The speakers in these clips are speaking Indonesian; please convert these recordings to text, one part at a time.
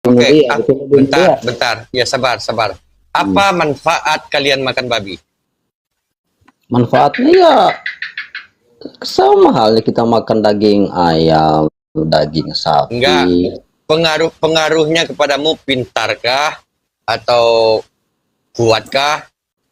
Oke, dia, tunggu dulu bentar, dia. bentar. Ya, sabar, sabar. Apa manfaat kalian makan babi? Manfaatnya ya sama halnya kita makan daging ayam, daging Enggak. sapi. Pengaruhnya kepadamu pintarkah atau kuatkah?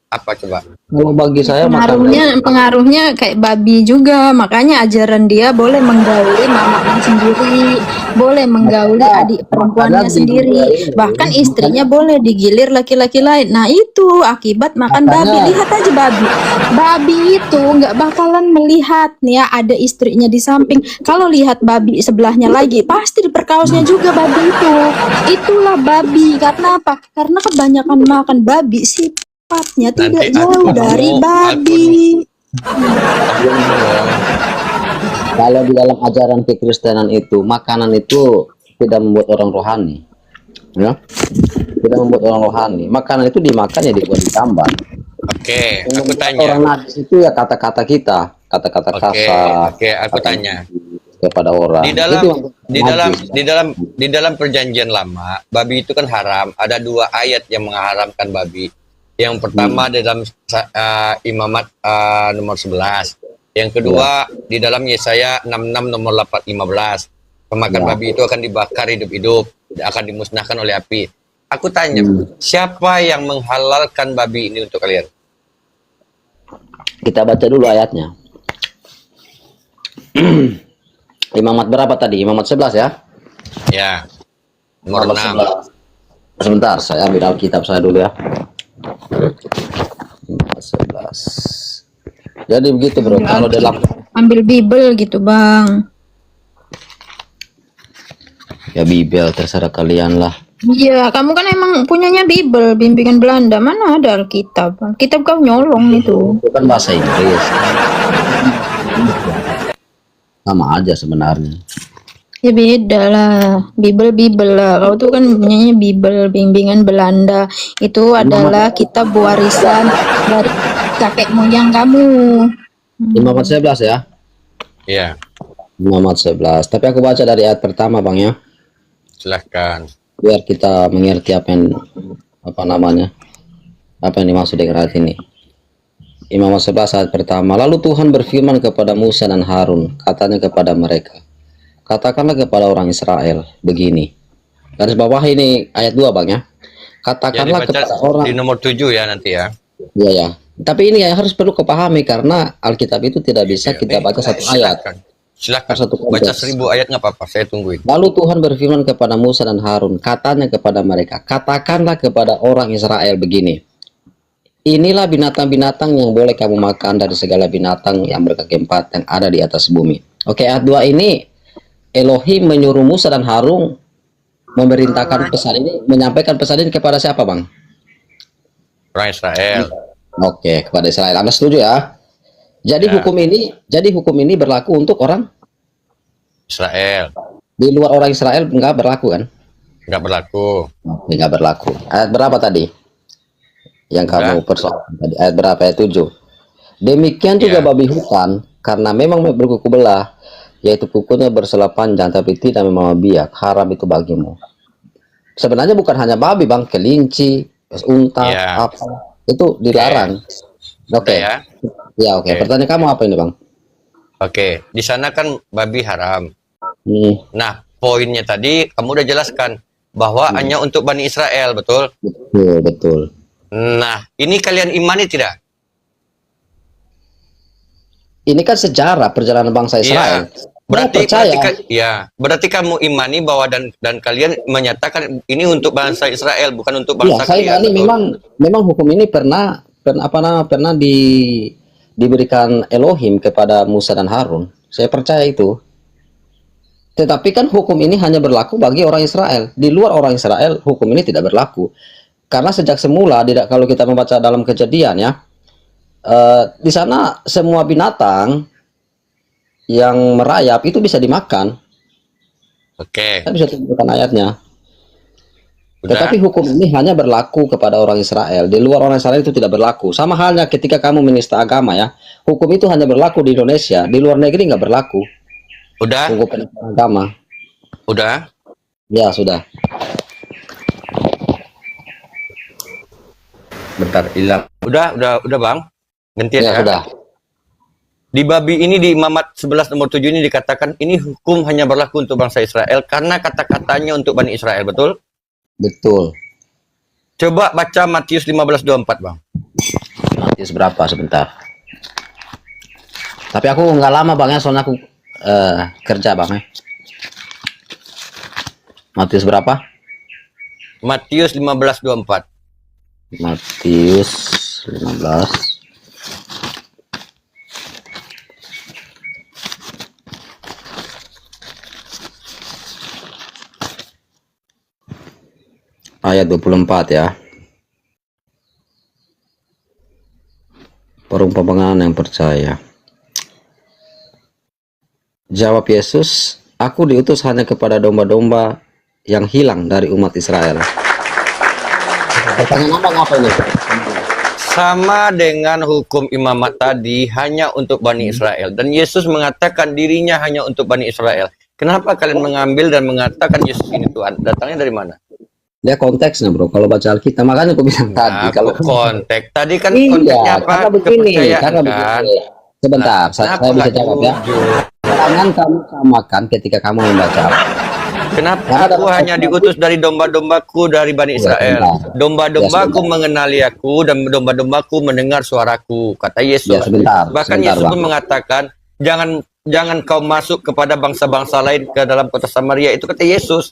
Apa coba? Kalau bagi Ya, saya makan pengaruhnya kayak babi juga, makanya ajaran dia boleh menggauli mamanya sendiri, boleh menggauli adik makannya perempuannya di dunia sendiri, ini, bahkan makanya istrinya boleh digilir laki-laki lain. Nah itu akibat makan babi. makanya Lihat aja babi, babi itu nggak bakalan melihat nih ya ada istrinya di samping. Kalau lihat babi sebelahnya lagi, pasti diperkaosnya juga babi itu. Itulah babi. Karena apa? Karena kebanyakan makan babi sih sifatnya tidak Nanti jauh dari babi. kalau di dalam ajaran kekristenan itu makanan itu tidak membuat orang rohani, ya, tidak membuat orang rohani. Makanan itu dimakan ya dibuat ditambah. Oke, Yang aku membuat tanya. orang najis itu ya kata-kata kita, kata-kata Oke, kasar, oke, aku kata tanya. kepada orang. Di Itu dalam yang membuat di dalam najis. di dalam perjanjian lama, babi itu kan haram. Ada dua ayat yang mengharamkan babi. Yang pertama di dalam Imamat nomor 11. Yang kedua di dalam Yesaya 66 nomor 15. Pemakan babi itu akan dibakar hidup-hidup, akan dimusnahkan oleh api. Aku tanya, siapa yang menghalalkan babi ini untuk kalian? Kita baca dulu ayatnya. Imamat berapa tadi? Imamat 11 ya? Ya, nomor 6. 11. Sebentar, saya ambil Alkitab saya dulu ya. 11. Jadi begitu bro, kalau dalam Ambil Bible gitu bang. ya Bibel terserah kalian lah. Iya, kamu kan emang punyanya Bible, bimbingan Belanda. Mana ada Alkitab? Alkitab kau nyolong itu. Itu kan bahasa Inggris. Sama aja sebenarnya. Ya beda lah, Bible lah. Kau tuh kan punyanya Bible, bimbingan Belanda. Itu adalah kitab warisan dari kakek moyang kamu. Imamat 11 ya? Iya, Imamat 11. Tapi aku baca dari ayat pertama bang ya. silahkan. Biar kita mengerti apa yang dimaksud dengan ayat ini. Imamat 11 ayat pertama. Lalu Tuhan berfirman kepada Musa dan Harun, katanya kepada mereka, katakanlah kepada orang Israel begini. Garis bawah ini ayat 2 bang ya. Katakanlah Jadi baca kepada orang di nomor 7 ya nanti ya. ya ya. Tapi ini yang harus perlu kepahami karena Alkitab itu tidak bisa kita baca satu ayat. Silakan. Satu Baca konteks. 1000 ayat nggak apa-apa, saya tungguin. Lalu Tuhan berfirman kepada Musa dan Harun, katanya kepada mereka, katakanlah kepada orang Israel begini. Inilah binatang-binatang yang boleh kamu makan dari segala binatang yang berkaki empat yang ada di atas bumi. Oke, ayat 2 ini Elohim menyuruh Musa dan Harun memerintahkan pesan ini, menyampaikan pesan ini kepada siapa, Bang? Orang Israel. Oke, kepada Israel. Anda setuju ya? Jadi Ya. hukum ini berlaku untuk orang Israel. di luar orang Israel enggak berlaku kan? Nggak berlaku. Oke, enggak berlaku. Ayat berapa tadi? Yang kamu persoalkan tadi. Ayat berapa? Ayat 7. Demikian juga Ya. babi hutan, karena memang berkuku belah, yaitu kukunya bersela panjang tapi tidak membawa biak, haram itu bagimu. Sebenarnya bukan hanya babi bang, kelinci, unta, Ya. apa itu dilarang. Oke. Ya. Ya oke. Pertanyaan kamu apa ini bang? Oke, di sana kan babi haram. Hmm, Nah, poinnya tadi kamu udah jelaskan bahwa hanya untuk Bani Israel, betul? betul betul. Nah, ini kalian imani tidak? Ini kan sejarah perjalanan bangsa Israel. Berarti kamu imani bahwa dan kalian menyatakan ini untuk bangsa Israel, bukan untuk Iya, bangsa saya kalian. ini memang hukum ini pernah diberikan Elohim kepada Musa dan Harun. Saya percaya itu. Tetapi kan hukum ini hanya berlaku bagi orang Israel. Di luar orang Israel, hukum ini tidak berlaku. Karena sejak semula, kalau kita membaca dalam Kejadian ya, di sana semua binatang yang merayap itu bisa dimakan. Oke. Kita bisa tunjukkan ayatnya. Udah. Tetapi hukum ini hanya berlaku kepada orang Israel. Di luar orang Israel itu tidak berlaku. Sama halnya ketika kamu menista agama ya, hukum itu hanya berlaku di Indonesia. Di luar negeri nggak berlaku. Udah. Hukum penista agama. Udah. Ya sudah. bentar hilang. Udah Bang. Gantian Ya ya. sudah. Di babi ini di Imamat 11 nomor 7 ini dikatakan ini hukum hanya berlaku untuk bangsa Israel karena kata-katanya untuk Bani Israel, betul? Betul. Coba baca Matius 15:24, Bang. Matius berapa sebentar. Tapi aku nggak lama Bang ya, soalnya aku kerja Bang ya. Matius berapa? Matius 15:24. Matius 15. Ayat 24 ya. Perumpamaan yang percaya. Jawab Yesus, aku diutus hanya kepada domba-domba yang hilang dari umat Israel. Pertanyaan abang apa ini? Sama dengan hukum imamat tadi hanya untuk Bani Israel. Dan Yesus mengatakan dirinya hanya untuk Bani Israel. Kenapa kalian mengambil dan mengatakan Yesus ini Tuhan? Datangnya dari mana? Dia konteksnya bro, kalau baca Alkitab, makanya aku bilang tadi. Nah, Kalau konteks. Tadi kan iya, konteksnya apa? karena begini, Kepercayaan karena kan? begini. Sebentar, Nah, saya kenapa bisa nggak jawab ya. jujur? Jangan kamu samakan ketika kamu membaca. Kenapa Karena aku dalam hanya Alkitab diutus dari domba-dombaku dari Bani Ya, Israel? sebentar. Domba-dombaku Ya, sebentar. mengenali aku dan domba-dombaku mendengar suaraku, kata Ya Yesus. sebentar, Bahkan sebentar Yesus bang. pun mengatakan, jangan kau masuk kepada bangsa-bangsa lain ke dalam kota Samaria. Itu kata Yesus.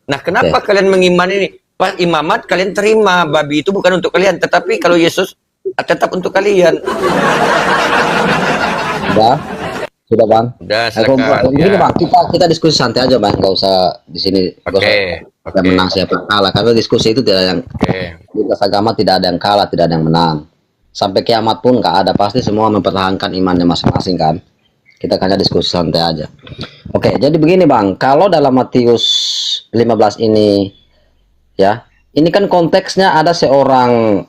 Nah, kenapa kalian mengimani ini? Pas imamat kalian terima, babi itu bukan untuk kalian, tetapi kalau Yesus tetap untuk kalian. Sudah bang. Udah, Aku silakan. begini Ya. bang, kita diskusi santai aja bang, nggak usah di sini. Nggak usah Oke. menang siapa kalah, karena diskusi itu tidak yang Oke. di kelas agama tidak ada yang kalah, tidak ada yang menang. Sampai kiamat pun nggak ada, pasti semua mempertahankan imannya masing-masing kan. Kita hanya diskusi santai aja. Oke, jadi begini bang, kalau dalam Matius 15 ini ya, ini kan konteksnya ada seorang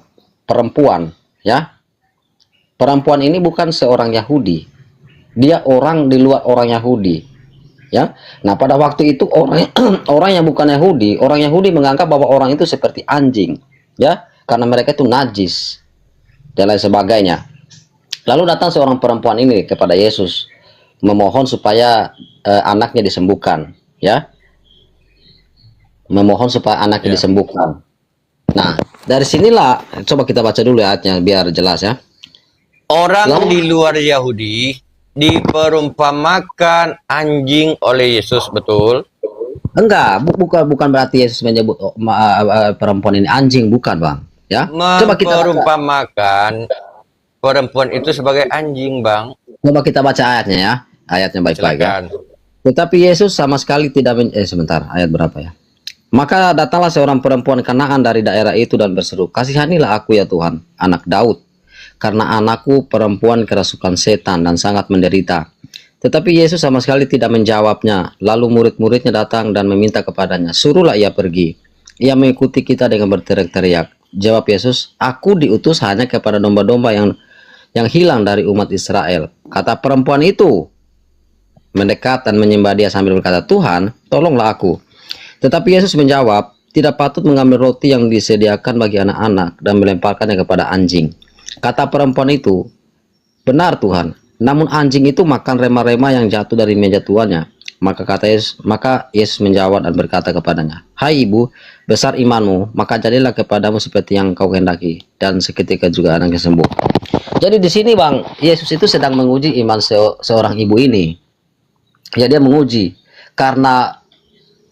perempuan ya. Perempuan ini bukan seorang Yahudi, dia orang di luar orang Yahudi ya. Nah pada waktu itu orang orang yang bukan Yahudi, orang Yahudi menganggap bahwa orang itu seperti anjing ya, karena mereka itu najis dan lain sebagainya. Lalu datang seorang perempuan ini kepada Yesus memohon supaya anaknya disembuhkan ya, memohon supaya anaknya disembuhkan. Nah dari sinilah coba kita baca dulu ayatnya biar jelas ya. Orang di luar Yahudi diperumpamakan anjing oleh Yesus, betul? Enggak, bukan berarti Yesus menyebut perempuan ini anjing, bukan bang ya. Coba kita baca. Memperumpamakan perempuan itu sebagai anjing, Bang. Coba kita baca ayatnya ya, ayatnya baik-baik ya. Silakan. Tetapi Yesus sama sekali tidak sebentar, ayat berapa ya? Maka datanglah seorang perempuan Kanaan dari daerah itu dan berseru, kasihanilah aku ya Tuhan, anak Daud, karena anakku perempuan kerasukan setan dan sangat menderita. Tetapi Yesus sama sekali tidak menjawabnya. Lalu murid-muridnya datang dan meminta kepadanya, suruhlah ia pergi. Ia mengikuti kita dengan berteriak-teriak. Jawab Yesus, aku diutus hanya kepada domba-domba yang hilang dari umat Israel. Kata perempuan itu, mendekat dan menyembah dia sambil berkata, Tuhan, tolonglah aku. Tetapi Yesus menjawab, tidak patut mengambil roti yang disediakan bagi anak-anak dan melemparkannya kepada anjing. Kata perempuan itu, benar Tuhan, namun anjing itu makan rema-rema yang jatuh dari meja tuannya. Maka Yesus menjawab dan berkata kepadanya, hai ibu, besar imanmu, maka jadilah kepadamu seperti yang kau kehendaki, dan seketika juga anaknya sembuh. Jadi di sini bang, Yesus itu sedang menguji iman seorang ibu ini. Ya dia menguji karena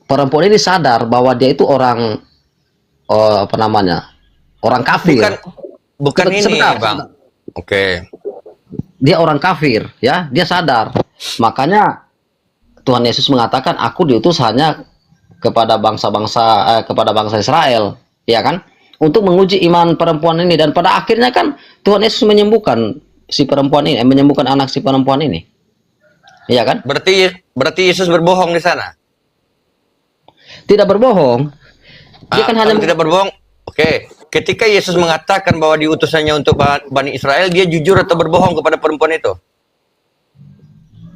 perempuan ini sadar bahwa dia itu orang orang kafir. Bukan ini, sebentar, Bang. Oke. Dia orang kafir, ya, dia sadar. Makanya Tuhan Yesus mengatakan, aku diutus hanya kepada kepada bangsa Israel, ya kan? Untuk menguji iman perempuan ini, dan pada akhirnya kan Tuhan Yesus menyembuhkan si perempuan ini, menyembuhkan anak si perempuan ini. Iya kan? Berarti Yesus berbohong di sana. Tidak berbohong. Dia kan hanya tidak berbohong. Oke. Ketika Yesus mengatakan bahwa diutusannya untuk Bani Israel, dia jujur atau berbohong kepada perempuan itu?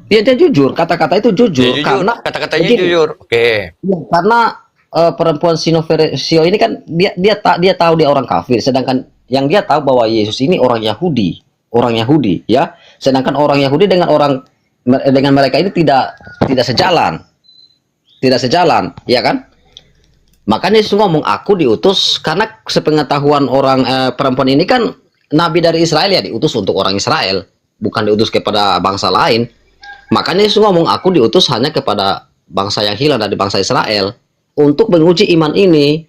Dia jujur, kata-kata itu jujur, karena kata-katanya jujur. Oke. Ya, karena perempuan Sinoferesio ini kan dia tahu dia orang kafir, sedangkan yang dia tahu bahwa Yesus ini orang Yahudi, ya. Sedangkan orang Yahudi dengan mereka ini tidak sejalan, ya kan? Makanya Yesus ngomong, aku diutus karena sepengetahuan orang perempuan ini kan nabi dari Israel, ya, diutus untuk orang Israel, bukan diutus kepada bangsa lain. Makanya Yesus ngomong, aku diutus hanya kepada bangsa yang hilang dari bangsa Israel untuk menguji iman ini,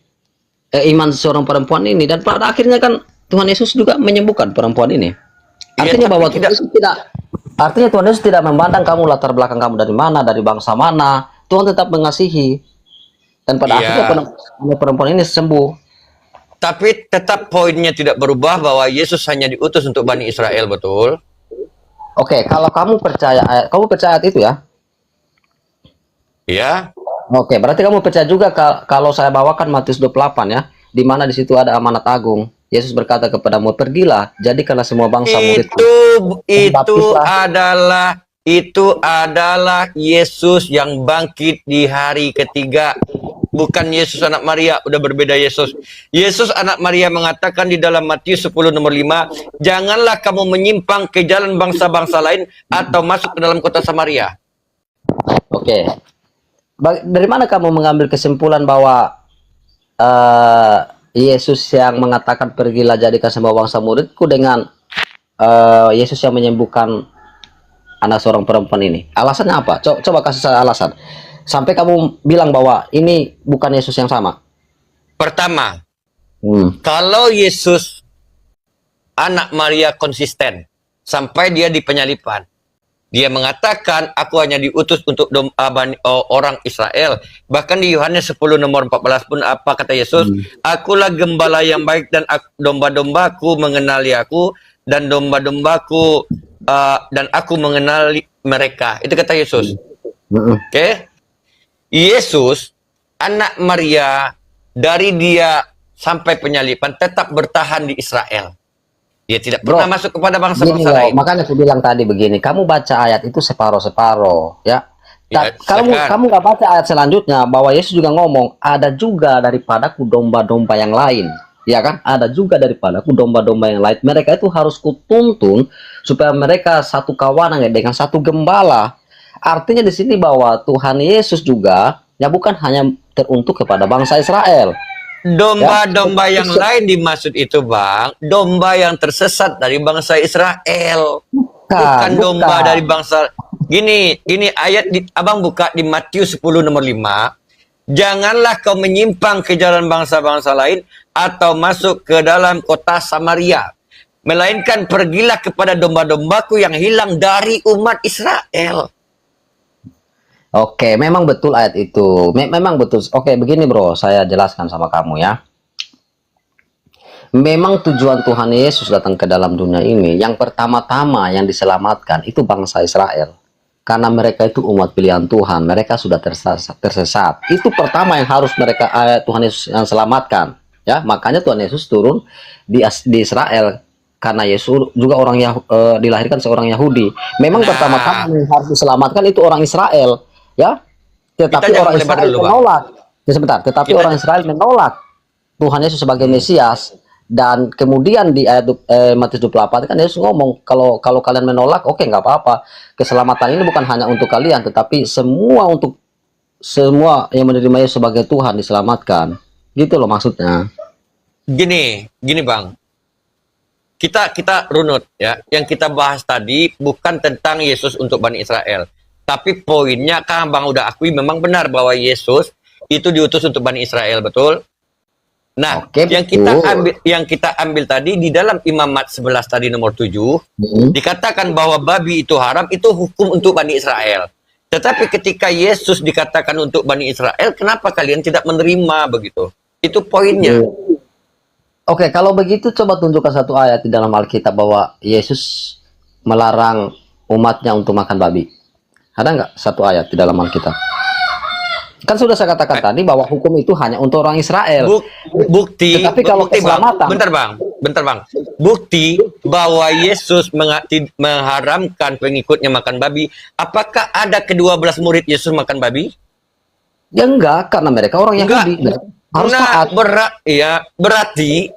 iman seorang perempuan ini, dan pada akhirnya kan Tuhan Yesus juga menyembuhkan perempuan ini. Artinya bahwa Tuhan Yesus tidak memandang kamu latar belakang kamu dari mana, dari bangsa mana. Tuhan tetap mengasihi, dan pada akhirnya perempuan ini sembuh. Tapi tetap poinnya tidak berubah bahwa Yesus hanya diutus untuk Bani Israel, betul? Oke, kalau kamu percaya ayat itu, ya? Ya. Oke, berarti kamu percaya juga kalau saya bawakan Matius 28, ya, di mana di situ ada amanat agung. Yesus berkata kepadamu, pergilah, jadikanlah semua bangsa muridku. Itu adalah Yesus yang bangkit di hari ketiga. Bukan Yesus anak Maria, udah berbeda Yesus. Yesus anak Maria mengatakan di dalam Matius 10 nomor 5, janganlah kamu menyimpang ke jalan bangsa-bangsa lain atau masuk ke dalam kota Samaria. Oke. Dari mana kamu mengambil kesimpulan bahwa Yesus yang mengatakan pergilah jadikan semua bangsa muridku dengan Yesus yang menyembuhkan anak seorang perempuan ini? Alasannya apa? Coba kasih saya alasan. Sampai kamu bilang bahwa ini bukan Yesus yang sama. Pertama, kalau Yesus anak Maria konsisten sampai dia di penyalipan, dia mengatakan aku hanya diutus untuk orang Israel. Bahkan di Yohanes 10 nomor 14 pun apa kata Yesus? Akulah gembala yang baik dan domba-dombaku mengenali aku, dan domba-dombaku dan aku mengenali mereka. Itu kata Yesus. Oke? Yesus, anak Maria, dari dia sampai penyalipan tetap bertahan di Israel. Dia tidak pernah masuk kepada bangsa-bangsa lain. Makanya aku bilang tadi begini, kamu baca ayat itu separoh-separoh, ya. Kalau kamu nggak baca ayat selanjutnya, bahwa Yesus juga ngomong, ada juga daripadaku domba-domba yang lain, ya kan? Ada juga daripadaku domba-domba yang lain. Mereka itu harus kutuntun supaya mereka satu kawanan dengan satu gembala. Artinya di sini bahwa Tuhan Yesus juga ya bukan hanya teruntuk kepada bangsa Israel. Domba-domba yang lain dimaksud itu, Bang, domba yang tersesat dari bangsa Israel. Bukan domba dari bangsa. Gini ayat Abang buka di Matius 10 nomor 5. Janganlah kau menyimpang ke jalan bangsa-bangsa lain atau masuk ke dalam kota Samaria, melainkan pergilah kepada domba-dombaku yang hilang dari umat Israel. Oke, memang betul ayat itu. Memang betul. Oke, begini bro, saya jelaskan sama kamu ya. Memang tujuan Tuhan Yesus datang ke dalam dunia ini, yang pertama-tama yang diselamatkan itu bangsa Israel. Karena mereka itu umat pilihan Tuhan, mereka sudah tersesat. Itu pertama yang harus Tuhan Yesus yang selamatkan. Ya, makanya Tuhan Yesus turun di Israel. Karena Yesus juga dilahirkan seorang Yahudi. Memang pertama-tama yang harus diselamatkan itu orang Israel. Ya, tetapi orang Israel menolak. Ya, sebentar, tetapi orang Israel menolak Tuhan Yesus sebagai Mesias. Dan kemudian di ayat Matius 24 kan Yesus ngomong, kalau kalian menolak, oke, nggak apa-apa. Keselamatan ini bukan hanya untuk kalian, tetapi untuk semua yang menerima Yesus sebagai Tuhan diselamatkan. Gitu loh maksudnya. Gini Bang. Kita runut ya. Yang kita bahas tadi bukan tentang Yesus untuk Bani Israel. Tapi poinnya kan Bang udah akui memang benar bahwa Yesus itu diutus untuk Bani Israel, betul? Nah, yang kita ambil tadi di dalam Imamat 11 tadi nomor 7, dikatakan bahwa babi itu haram, itu hukum untuk Bani Israel. Tetapi ketika Yesus dikatakan untuk Bani Israel, kenapa kalian tidak menerima begitu? Itu poinnya. Oke, kalau begitu coba tunjukkan satu ayat di dalam Alkitab bahwa Yesus melarang umatnya untuk makan babi. Ada nggak satu ayat di dalam Alkitab? Kan sudah saya katakan tadi bahwa hukum itu hanya untuk orang Israel. Bukti. Tetapi kalau keselamatan. Bentar bang. Bukti bahwa Yesus mengharamkan pengikutnya makan babi. Apakah ada ke-12 murid Yesus makan babi? Ya enggak, karena mereka orang Yahudi. Harus taat. Berarti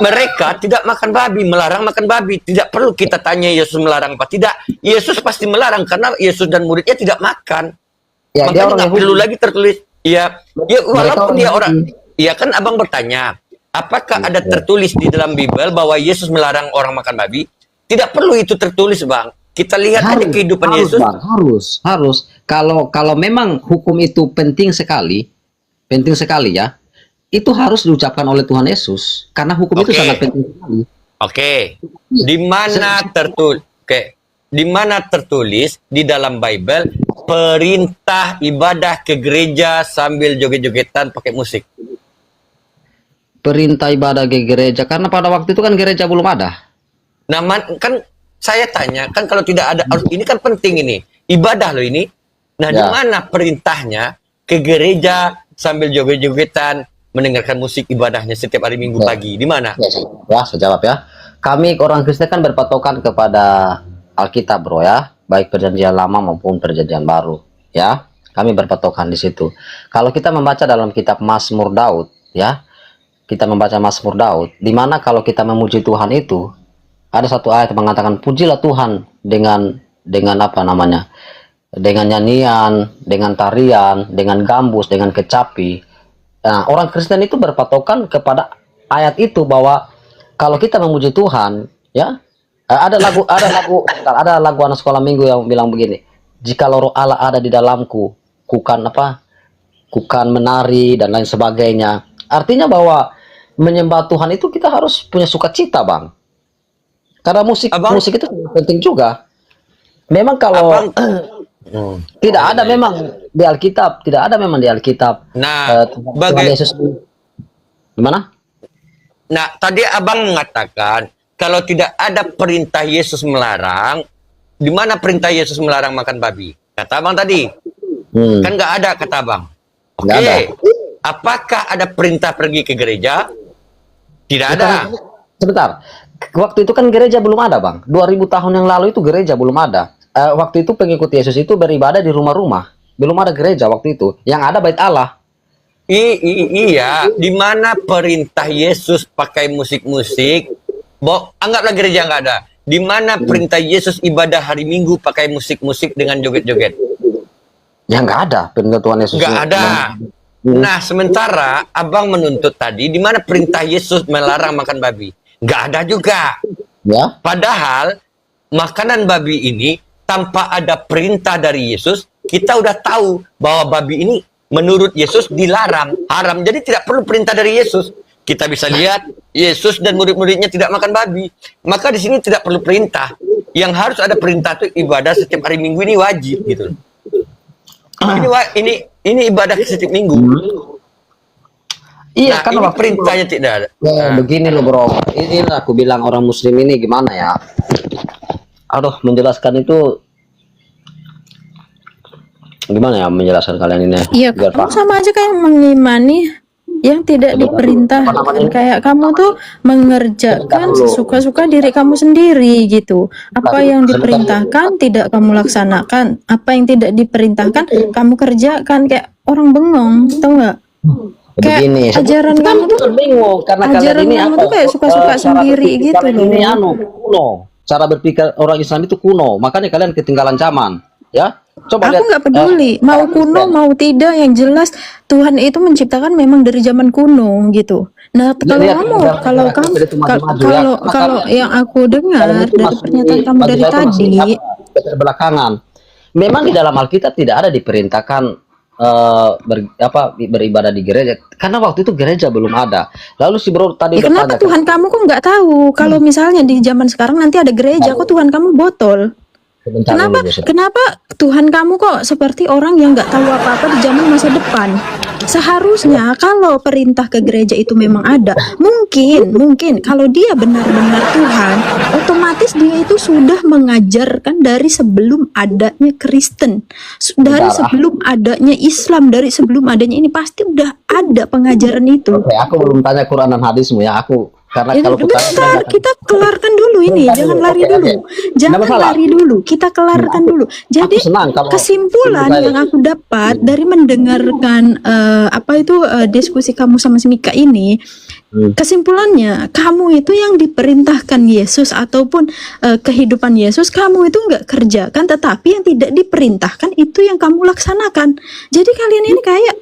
mereka tidak makan babi, melarang makan babi. Tidak perlu kita tanya Yesus melarang apa tidak. Yesus pasti melarang karena Yesus dan muridnya tidak makan. Ya, dia Makanya orang nggak Yahudi. perlu lagi tertulis. Ya, walaupun orang dia Yahudi. orang. Ya kan abang bertanya, apakah ada tertulis di dalam Bible bahwa Yesus melarang orang makan babi? Tidak perlu itu tertulis, Bang. Kita lihat aja kehidupan harus, Yesus. Bang, harus. Kalau memang hukum itu penting sekali ya, itu harus diucapkan oleh Tuhan Yesus karena hukum itu Oke. sangat penting sekali. Oke. Di mana tertulis? Oke. Di mana tertulis di dalam Bible perintah ibadah ke gereja sambil joget-jogetan pakai musik? Perintah ibadah ke gereja karena pada waktu itu kan gereja belum ada. Nah, kan saya tanya, kan kalau tidak ada, ini kan penting ini. Ibadah loh ini. Nah, di Ya. mana perintahnya ke gereja sambil joget-jogetan mendengarkan musik ibadahnya setiap hari Minggu Ya. pagi? Di mana? Saya jawab ya. Kami orang Kristen kan berpatokan kepada Alkitab, bro ya, baik perjanjian lama maupun perjanjian baru, ya. Kami berpatokan di situ. Kalau kita membaca dalam kitab Mazmur Daud, ya, kita membaca Mazmur Daud, di mana kalau kita memuji Tuhan itu ada satu ayat yang mengatakan pujilah Tuhan dengan apa namanya, dengan nyanyian, dengan tarian, dengan gambus, dengan kecapi. Nah, orang Kristen itu berpatokan kepada ayat itu bahwa kalau kita memuji Tuhan, ya, ada lagu anak sekolah minggu yang bilang begini, jikalau roh Allah ada di dalamku, kukan menari dan lain sebagainya. Artinya bahwa menyembah Tuhan itu kita harus punya sukacita, Bang. Karena musik itu sangat penting juga. Memang kalau tidak ada memang di Alkitab, Nah, Tuhan Yesus gimana? Nah, tadi abang mengatakan kalau tidak ada perintah Yesus melarang, di mana perintah Yesus melarang makan babi? Kata abang tadi, kan nggak ada kata abang. Nggak ada. Apakah ada perintah pergi ke gereja? Tidak ada. Sebentar, waktu itu kan gereja belum ada, Bang. 2000 tahun yang lalu itu gereja belum ada. Waktu itu pengikut Yesus itu beribadah di rumah-rumah. Belum ada gereja waktu itu. Yang ada bait Allah. Iya, di mana perintah Yesus pakai musik-musik? Anggaplah gereja nggak ada. Di mana perintah Yesus ibadah hari Minggu pakai musik-musik dengan joget-joget? Ya nggak ada perintah Tuhan Yesus. Nggak ada. Nah, sementara abang menuntut tadi, di mana perintah Yesus melarang makan babi? Nggak ada juga. Ya. Padahal makanan babi ini tanpa ada perintah dari Yesus, kita udah tahu bahwa babi ini menurut Yesus dilarang, haram. Jadi tidak perlu perintah dari Yesus. Kita bisa lihat Yesus dan murid-muridnya tidak makan babi. Maka di sini tidak perlu perintah. Yang harus ada perintah itu ibadah setiap hari Minggu ini wajib gitu. Ini ibadah setiap Minggu. Iya, Nah, kan ini perintahnya tidak ada. Ya, begini loh, bro. Ini aku bilang orang Muslim ini gimana ya? Aduh, menjelaskan itu gimana ya menjelaskan kalian ini? Iya, Biar kamu paham. sama aja kayak mengimani yang tidak diperintahkan. Kayak kamu tuh mengerjakan sesuka-suka diri kamu sendiri gitu. Apa yang diperintahkan tidak kamu laksanakan. Apa yang tidak diperintahkan kamu kerjakan. Kayak orang bengong, tau nggak? Kayak Begini, ajaran kamu tuh bingung karena kalian ajaran ini kamu apa? tuh kayak suka-suka Cara sendiri berpikir gitu kalian loh. ini kuno. Cara berpikir orang Islam itu kuno, makanya kalian ketinggalan zaman, ya. Coba Aku lihat. nggak peduli mau kuno mau tidak, yang jelas Tuhan itu menciptakan memang dari zaman kuno gitu. Nah, kalau lihat, kamu lihat, kalau lihat, kamu lihat, itu maju-maju ya. kalau yang aku dengar Kalian itu dari masih- pernyataan kamu bagi dari saya itu masih tadi, belakangan. Memang di dalam Alkitab tidak ada diperintahkan beribadah di gereja karena waktu itu gereja belum ada. Lalu si bro tadi ya kenapa bertanya, Tuhan kamu kok nggak tahu kalau misalnya di zaman sekarang nanti ada gereja, kok Tuhan kamu botol? sebentar Kenapa dulu, Bu. kenapa Tuhan kamu kok seperti orang yang nggak tahu apa-apa di zaman masa depan? Seharusnya kalau perintah ke gereja itu memang ada, mungkin kalau dia benar-benar Tuhan, otomatis dia itu sudah mengajarkan dari sebelum adanya Kristen, dari Bentar, sebelum adanya Islam, dari sebelum adanya ini pasti udah ada pengajaran itu. Oke, aku belum tanya Quran dan hadismu ya. Aku Karena Ini kalau kita bentar, kita kelarkan dulu ini, Bentar jangan dulu. lari Oke, dulu. oke. Nggak Jangan masalah. lari dulu, kita kelarkan dulu. Jadi aku senang kalau kesimpulan selesai. yang aku dapat dari mendengarkan diskusi kamu sama si Mika ini, kesimpulannya kamu itu yang diperintahkan Yesus ataupun kehidupan Yesus kamu itu nggak kerjakan, tetapi yang tidak diperintahkan itu yang kamu laksanakan. Jadi kalian ini kayak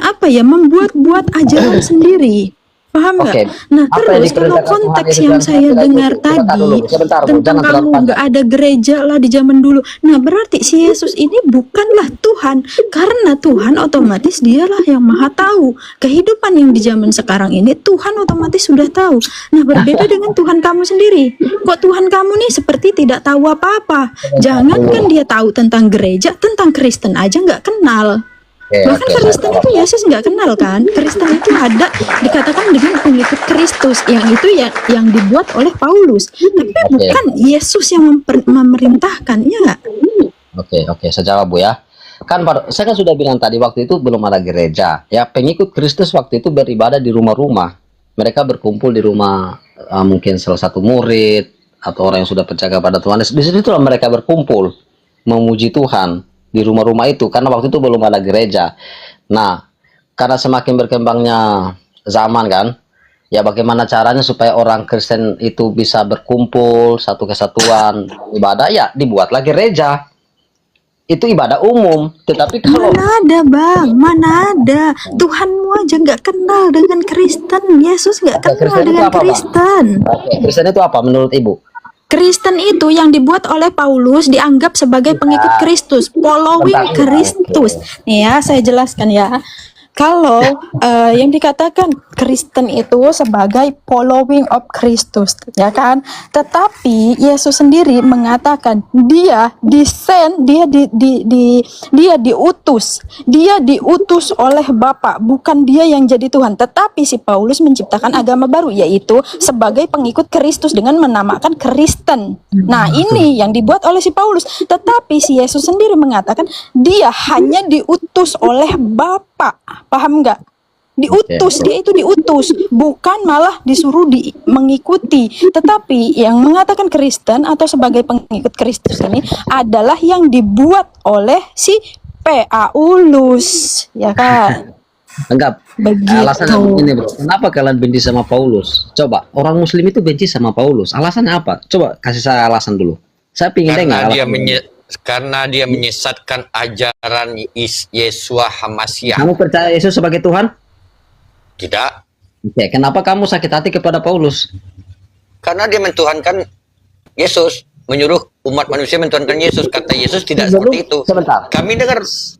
apa ya, membuat-buat ajaran sendiri. Paham nggak? Oke. Nah, Apa yang terus kalau diperintahkan Tuhan konteks Yesus yang dan saya Tuhan dengar Yesus, sebentar tadi dulu, sebentar, Bu, tentang jangan terlalu kamu panjang. nggak ada gereja lah di zaman dulu. Nah, berarti si Yesus ini bukanlah Tuhan, karena Tuhan otomatis dialah yang maha tahu. Kehidupan yang di zaman sekarang ini Tuhan otomatis sudah tahu. Nah, berbeda dengan Tuhan kamu sendiri. Kok Tuhan kamu nih seperti tidak tahu apa-apa. Jangankan dia tahu tentang gereja, tentang Kristen aja nggak kenal. Oke, Bahkan oke, Kristen itu Yesus nggak kenal kan? Kristen itu ada dikatakan dengan pengikut Kristus, yang itu yang dibuat oleh Paulus. Tapi bukan Yesus yang memerintahkan, ya nggak? Oke, saya jawab, Bu, ya. Saya kan sudah bilang tadi, waktu itu belum ada gereja. Ya, pengikut Kristus waktu itu beribadah di rumah-rumah. Mereka berkumpul di rumah mungkin salah satu murid atau orang yang sudah percaya pada Tuhan. Di situlah mereka berkumpul memuji Tuhan di rumah-rumah itu, karena waktu itu belum ada gereja. Nah, karena semakin berkembangnya zaman kan, ya bagaimana caranya supaya orang Kristen itu bisa berkumpul satu kesatuan ibadah, ya dibuatlah gereja. Itu ibadah umum. Tetapi kalau Mana ada bang, mana ada. Tuhanmu aja nggak kenal dengan Kristen. Yesus nggak kenal Kristen itu dengan apa, Bang? Kristen. Oke, Kristen itu apa menurut Ibu? Kristen itu yang dibuat oleh Paulus dianggap sebagai pengikut Kristus, following Bentar. Kristus. Nih ya, saya jelaskan ya. Kalau yang dikatakan Kristen itu sebagai following of Kristus, ya kan? Tetapi Yesus sendiri mengatakan dia diutus oleh Bapa, bukan dia yang jadi Tuhan. Tetapi si Paulus menciptakan agama baru, yaitu sebagai pengikut Kristus dengan menamakan Kristen. Nah, ini yang dibuat oleh si Paulus. Tetapi si Yesus sendiri mengatakan dia hanya diutus oleh Bapa. Paham nggak? Diutus, dia itu diutus, bukan malah disuruh mengikuti. Tetapi yang mengatakan Kristen atau sebagai pengikut Kristus ini adalah yang dibuat oleh si Paulus, ya kan? Enggak. Begitu. Alasannya begini, Bro. Kenapa kalian benci sama Paulus? Coba, orang Muslim itu benci sama Paulus. Alasannya apa? Coba kasih saya alasan dulu. Saya pingin dengar. Karena dia menyesatkan ajaran Yesua Hamasiah. Kamu percaya Yesus sebagai Tuhan? Tidak. Oke, kenapa kamu sakit hati kepada Paulus? Karena dia mentuhankan Yesus, menyuruh umat manusia mentuhankan Yesus. Kata Yesus tidak Sebelum- seperti itu. Sebentar.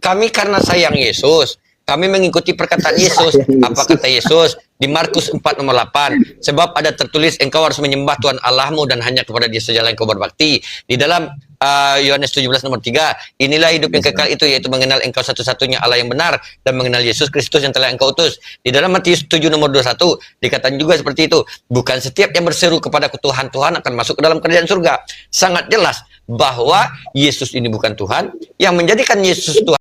Kami karena sayang Yesus, kami mengikuti perkataan Yesus. Apa kata Yesus? Di Markus 4 nomor 8. Sebab ada tertulis, engkau harus menyembah Tuhan Allahmu dan hanya kepada dia sajalah engkau berbakti. Di dalam Yohanes 17 nomor 3, inilah hidup yang kekal itu, yaitu mengenal engkau satu-satunya Allah yang benar dan mengenal Yesus Kristus yang telah engkau utus. Di dalam Matius 7 nomor 21 dikatakan juga seperti itu. Bukan setiap yang berseru kepadaku Tuhan, Tuhan akan masuk ke dalam kerajaan surga. Sangat jelas bahwa Yesus ini bukan Tuhan. Yang menjadikan Yesus Tuhan